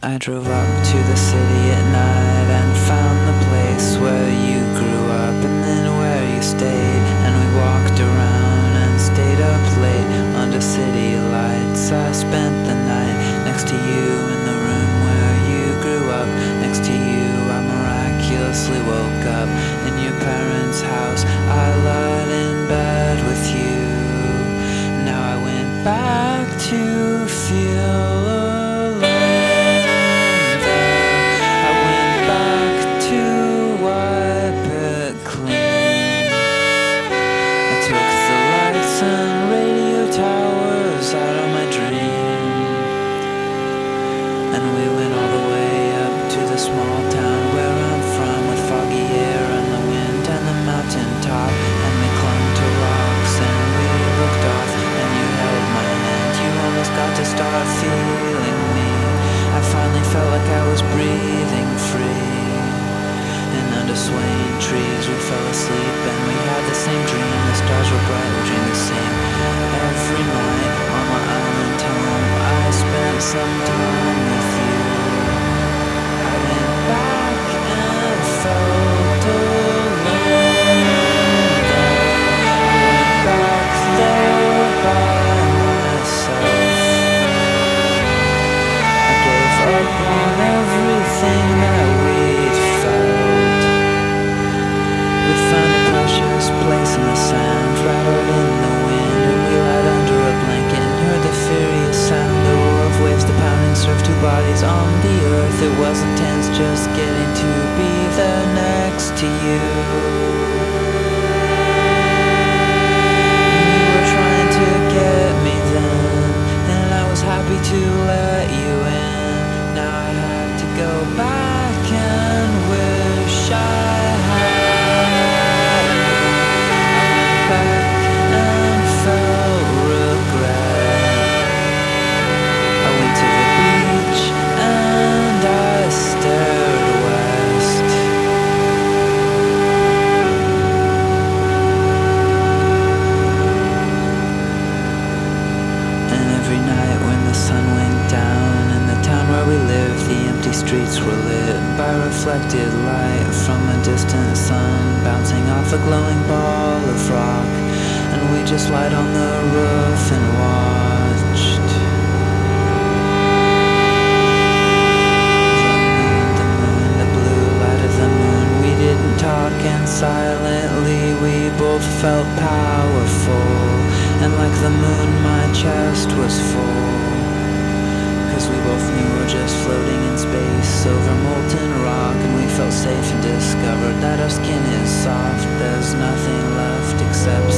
I drove up to the city at night and found the place where you grew up and then where you stayed. And we walked around and stayed up late under city lights. I spent the night next to you in the room where you grew up. Next to you I miraculously woke up in your parents' house. I lied in bed with you. Now I went back to feel alone there. I went back to wipe it clean. I took the lights and radio towers out of my dream, and we went all the way up to the small town where I'm from, with foggy air and the wind and the mountain top. And we clung to rocks and we looked off, and you held my hand. You almost got to start feeling me. I finally felt like I was breathing free. And under swaying trees we fell asleep, and we had the same dream. The stars were bright, we dreamed the same. Every night on my island home I spent some time with you. I went back and felt alone there. I went back there by myself. I gave up on everything that we'd felt. We found a precious place in the sand, rattled in the wind, and we lied under a blanket and heard the furious sound, the roar of waves, the pounding surf, two bodies on the earth. It wasn't tense, just getting to be there next to you. You were trying to get me then, and I was happy to let you in. Now I had to go back and wish I had. I went back and felt regret. I went to the beach and I stared west. And every night when the sun went down in the town where we lived, the empty streets were lit by reflected light from a distant sun bouncing off a glowing ball of rock. And we just lied on the roof and watched the moon, the blue light of the moon. We didn't talk, and silently we both felt powerful. And like the moon my chest was full, 'cause we both knew we're just floating in space over molten rock. And we felt safe and discovered that our skin is soft. There's nothing left except